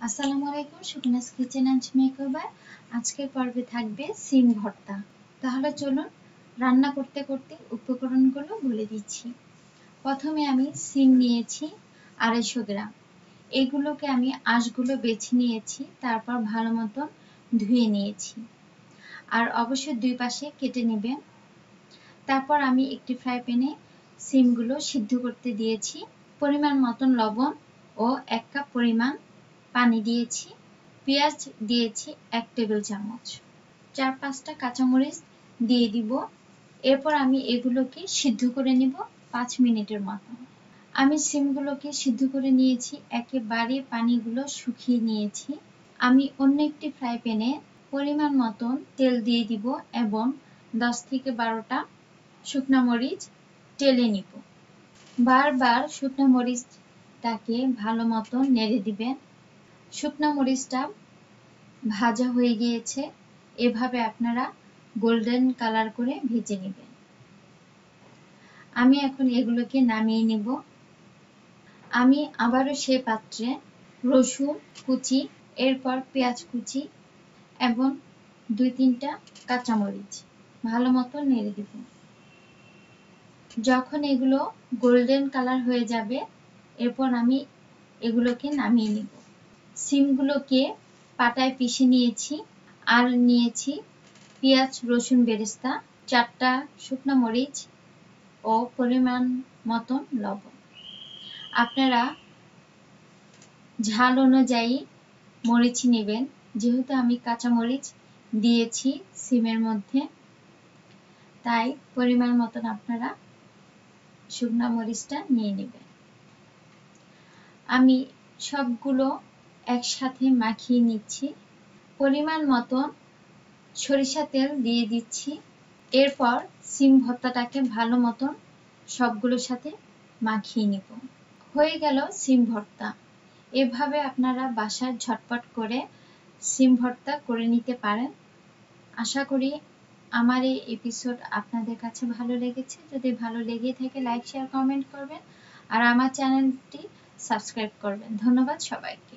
আসসালামু আলাইকুম, সুকনাস kitchen and makeover. আজকের পর্বে থাকবে সিম ভর্তা। তাহলে চলুন রান্না করতে করতে উপকরণগুলো বলে দিচ্ছি। প্রথমে আমি সিম নিয়েছি 250 গ্রাম। এগুলোকে আমি আঁশগুলো বেছে নিয়েছি, তারপর ভালো মতন ধুয়ে নিয়েছি। আর অবশ্যই দুই পাশে কেটে নেবেন। তারপর আমি একটি ফ্রাই প্যানে সিমগুলো সিদ্ধ করতে দিয়েছি। পরিমাণ মতন লবণ ও 1 কাপ পরিমাণ পানি দিয়েছি। পেঁয়াজ দিয়েছি 1 টেবিল চামচ। 4-5টা কাঁচামরিচ দিয়ে দিব। এরপর আমি এগুলোকে সিদ্ধ করে নিব 5 মিনিটের মতো। আমি সিমগুলোকে সিদ্ধ করে নিয়েছি, একেবারে পানিগুলো শুকিয়ে নিয়েছি। আমি অন্য একটি ফ্রাই প্যানে পরিমাণ মতন তেল দিয়ে দিব এবং 10 থেকে 12টা শুকনা মরিচ টেলে নিব। বারবার শুকনা মরিচটাকে ভালো মতো নেড়ে দিবেন। শুকনা মরিচটা ভাজা হয়ে গিয়েছে, এভাবে আপনারা গোল্ডেন কালার করে ভেজে নেবেন। আমি এখন এগুলোকে নামিয়ে নিব। আমি আবারও সেই পাত্রে রসুন কুচি, এরপর পেঁয়াজ কুচি এবং 2-3টা কাঁচামরিচ ভালো মতো নেড়ে দেব। যখন এগুলো গোল্ডেন কালার হয়ে যাবে, এরপর আমি এগুলোকে নামিয়ে নিব। সিমগুলোকে পাটায় পিষে নিয়েছি, আর নিয়েছি পেঁয়াজ রসুন বেরেস্তা, 4টা শুকনো মরিচ ও পরিমাণ মতন লবণ। আপনারা ঝাল অনুযায়ী মরিচ নেবেন, যেহেতু আমি কাঁচা মরিচ দিয়েছি সিমের মধ্যে, তাই পরিমাণ মতন আপনারা শুকনো মরিচটা নিয়ে নেবেন। আমি সবগুলো একসাথে মাখিয়ে নিচ্ছি। পরিমাণ মতন সরিষা তেল দিয়ে দিচ্ছি। এরপর সিম ভর্তাটাকে ভালো মতন সবগুলোর সাথে মাখিয়ে নিব। হয়ে গেল সিম ভর্তা। এভাবে আপনারা বাসায় ঝটপট করে সিম ভর্তা করে নিতে পারেন। আশা করি আমার এই এপিসোড আপনাদের কাছে ভালো লেগেছে। যদি ভালো লেগে থাকে লাইক শেয়ার কমেন্ট করবেন আর আমার চ্যানেলটি সাবস্ক্রাইব করবেন। ধন্যবাদ সবাইকে।